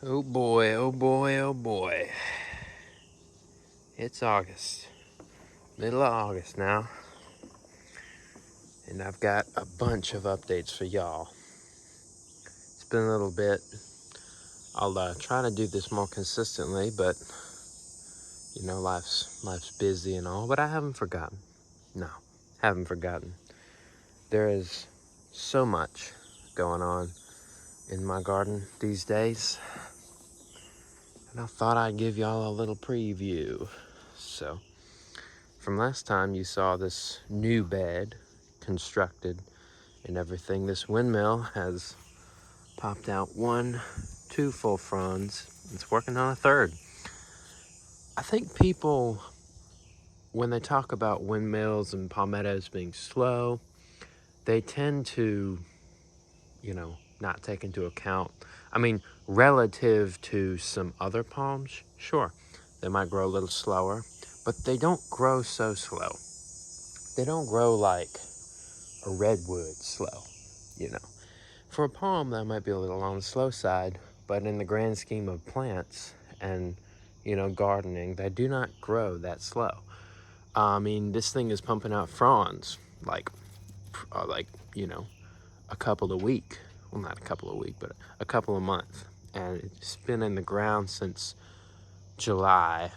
Oh boy, oh boy, oh boy. It's August. Middle of August now. And I've got a bunch of updates for y'all. It's been a little bit. I'll try to do this more consistently, but you know, life's busy and all, but I haven't forgotten. No, haven't forgotten. There is so much going on in my garden these days. And I thought I'd give y'all a little preview. So, from last time you saw this new bed constructed and everything. This windmill has popped out two full fronds. It's working on a third. I think people, when they talk about windmills and palmettos being slow, they tend to, not take into account. I mean, relative to some other palms, sure, they might grow a little slower, but they don't grow so slow. They don't grow like a redwood slow, you know. For a palm, that might be a little on the slow side, but in the grand scheme of plants and, gardening, they do not grow that slow. I mean, this thing is pumping out fronds like, a couple a week. Well, not a couple a week, but a couple a month. And it's been in the ground since July,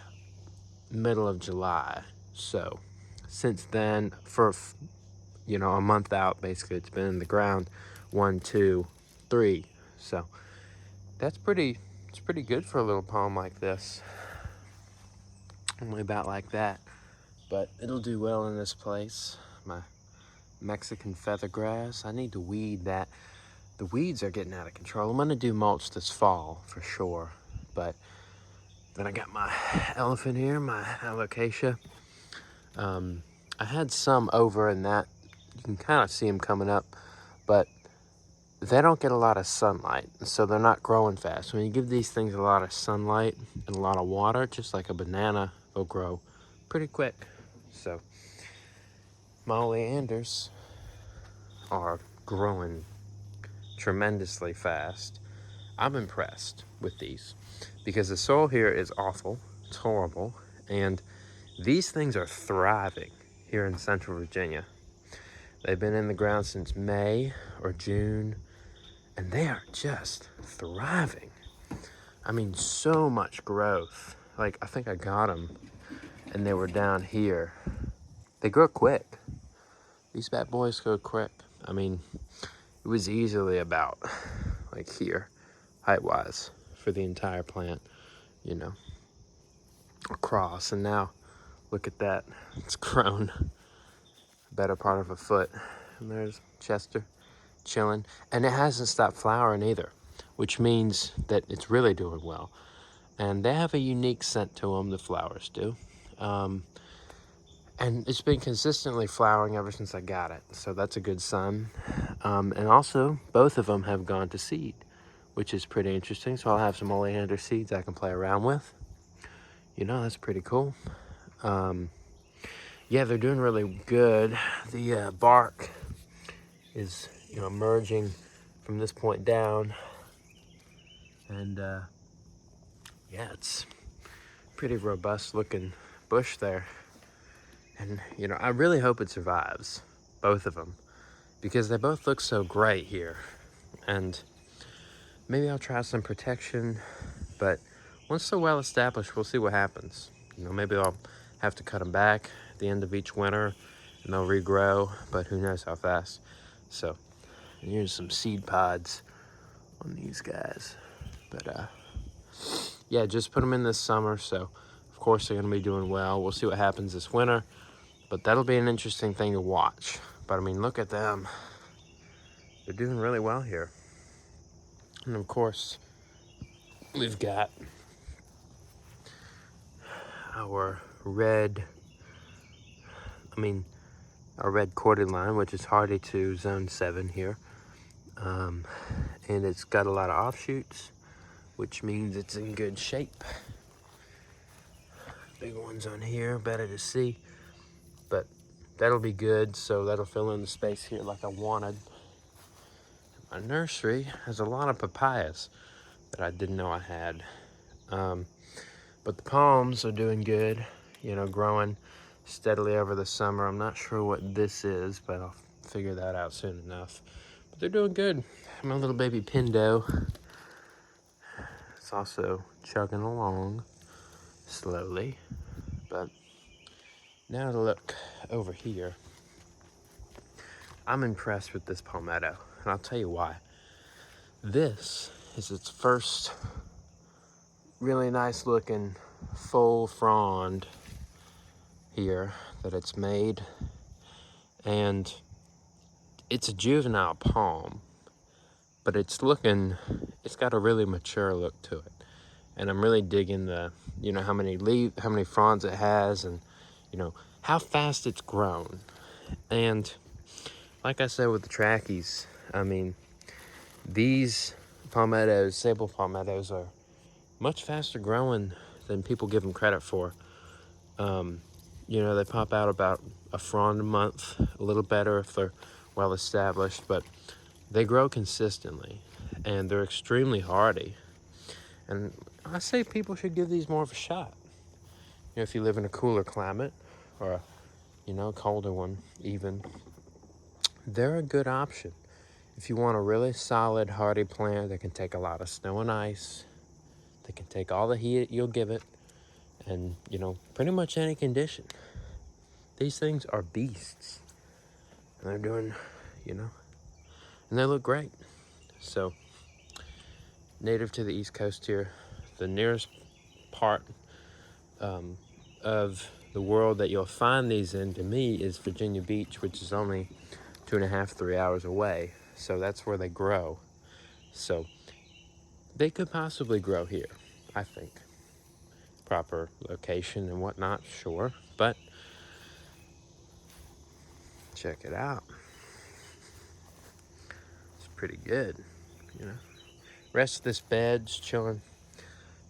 middle of July. So since then, for, a month out, basically, it's been in the ground. 1, 2, 3. So it's pretty good for a little palm like this. Only about like that. But it'll do well in this place. My Mexican feathergrass. I need to weed that. The weeds are getting out of control. I'm gonna do mulch this fall for sure. But then I got my elephant here, my alocasia. I had some over in that. You can kind of see them coming up, but they don't get a lot of sunlight, so they're not growing fast. When you give these things a lot of sunlight and a lot of water, just like a banana, they'll grow pretty quick. So my oleanders are growing tremendously fast. I'm impressed with these because the soil here is awful. It's horrible. And these things are thriving here in Central Virginia. They've been in the ground since May or June, and they are just thriving. I mean, so much growth. Like, I think I got them, and they were down here. They grow quick. These bad boys grow quick. I mean, it was easily about, like here, height-wise, for the entire plant, across. And now, look at that. It's grown a better part of a foot. And there's Chester chilling. And it hasn't stopped flowering either, which means that it's really doing well. And they have a unique scent to them, the flowers do. And it's been consistently flowering ever since I got it. So that's a good sign. And also, both of them have gone to seed, which is pretty interesting. So I'll have some oleander seeds I can play around with. That's pretty cool. Yeah, they're doing really good. The bark is, emerging from this point down. And yeah, it's pretty robust looking bush there. And, I really hope it survives, both of them, because they both look so great here. And maybe I'll try some protection, but once they're well established, we'll see what happens. Maybe I'll have to cut them back at the end of each winter, and they'll regrow, but who knows how fast. So here's some seed pods on these guys. But yeah, just put them in this summer, so of course they're gonna be doing well. We'll see what happens this winter, but that'll be an interesting thing to watch. But I mean, look at them. They're doing really well here. And of course, we've got our red cordyline, which is hardy to zone 7 here. And it's got a lot of offshoots, which means it's in good shape. Big ones on here, better to see. But that'll be good, so that'll fill in the space here like I wanted. My nursery has a lot of papayas that I didn't know I had. But the palms are doing good, you know, growing steadily over the summer. I'm not sure what this is, but I'll figure that out soon enough. But they're doing good. My little baby Pindo, it's also chugging along slowly. But now to look over here, I'm impressed with this palmetto, and I'll tell you why. This is its first really nice looking full frond here that it's made, and it's a juvenile palm, but it's got a really mature look to it. And I'm really digging the, you know, how many fronds it has, and, you know, how fast it's grown. And like I said with the trackies, I mean, these palmettos, sable palmettos, are much faster growing than people give them credit for. You know, they pop out about a frond a month, a little better if they're well established, but they grow consistently and they're extremely hardy. And I say people should give these more of a shot. You know, if you live in a cooler climate or a, you know, colder one even, they're a good option. If you want a really solid, hardy plant that can take a lot of snow and ice, that can take all the heat you'll give it, and, you know, pretty much any condition. These things are beasts. And they're doing, you know, and they look great. So, native to the East Coast here, the nearest part of the world that you'll find these in, to me, is Virginia Beach, which is only 2.5, 3 hours away. So that's where they grow. So they could possibly grow here, I think. Proper location and whatnot, sure, but check it out. It's pretty good, you know. Rest of this bed's chilling.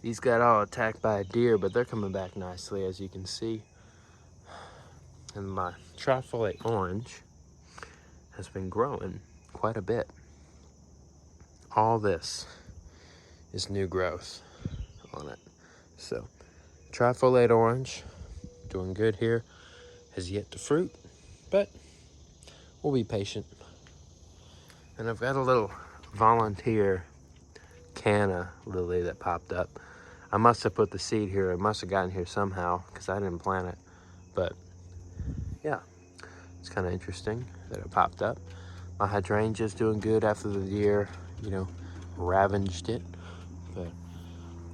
These got all attacked by a deer, but they're coming back nicely, as you can see. And my trifoliate orange has been growing quite a bit. All this is new growth on it. So, trifoliate orange, doing good here. Has yet to fruit, but we'll be patient. And I've got a little volunteer canna lily that popped up. I must have put the seed here. It must have gotten here somehow because I didn't plant it. But yeah, it's kind of interesting that it popped up. My hydrangea's doing good after the deer, you know, ravaged it. But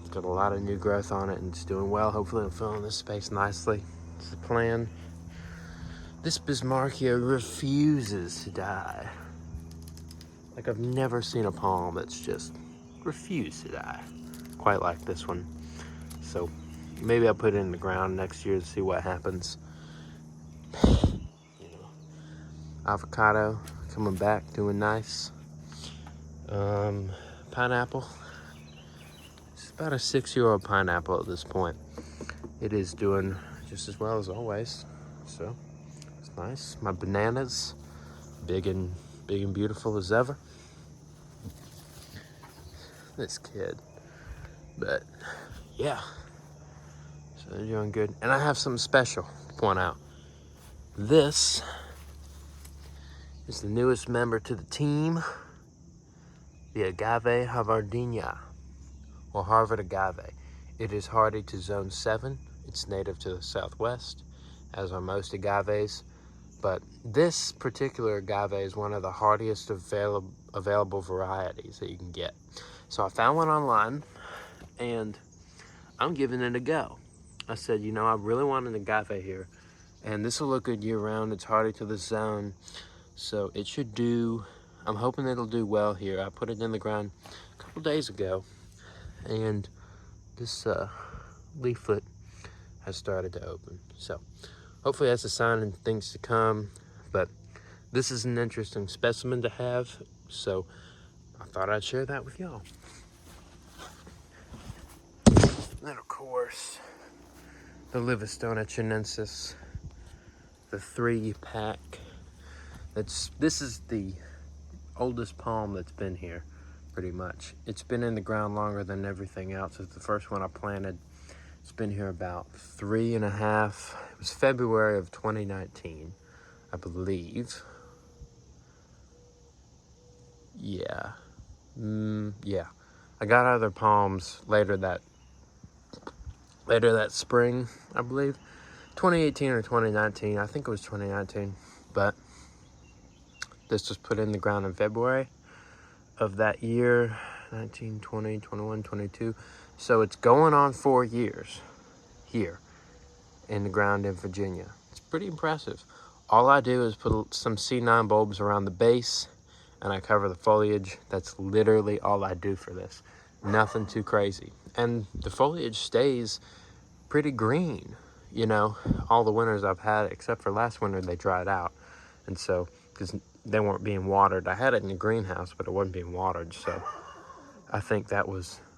it's got a lot of new growth on it and it's doing well. Hopefully it'll fill in this space nicely. It's the plan. This Bismarckia refuses to die. Like, I've never seen a palm that's just refused to die quite like this one. So maybe I'll put it in the ground next year to see what happens. You know, avocado coming back, doing nice. Pineapple. It's about a 6-year-old pineapple at this point. It is doing just as well as always. So it's nice. My bananas, big and beautiful as ever. This kid. But yeah, so they're doing good. And I have something special to point out. This is the newest member to the team, the agave javardina, or Harvard agave. It is hardy to zone 7. It's native to the Southwest, as are most agaves. But this particular agave is one of the hardiest available varieties that you can get. So I found one online, and I'm giving it a go. I said, you know, I really want an agave here, and this will look good year-round. It's hardy to the zone, so it should do. I'm hoping it'll do well here. I put it in the ground a couple days ago, and this leaflet has started to open. So hopefully that's a sign of things to come, but this is an interesting specimen to have, so I thought I'd share that with y'all. And of course, the Livistona chinensis, the 3-pack. This is the oldest palm that's been here. pretty much. It's been in the ground longer than everything else. It's the first one I planted. It's been here about 3.5. It was February of 2019, I believe. Yeah. Yeah. I got other palms later that spring, I believe. 2018 or 2019. I think it was 2019. But this was put in the ground in February of that year, 19, 20, 21, 22. So it's going on 4 years here in the ground in Virginia. It's pretty impressive. All I do is put some C9 bulbs around the base and I cover the foliage. That's literally all I do for this. Nothing too crazy. And the foliage stays pretty green, you know, all the winters I've had, except for last winter, they dried out. And so, because they weren't being watered. I had it in the greenhouse, but it wasn't being watered. So I think that was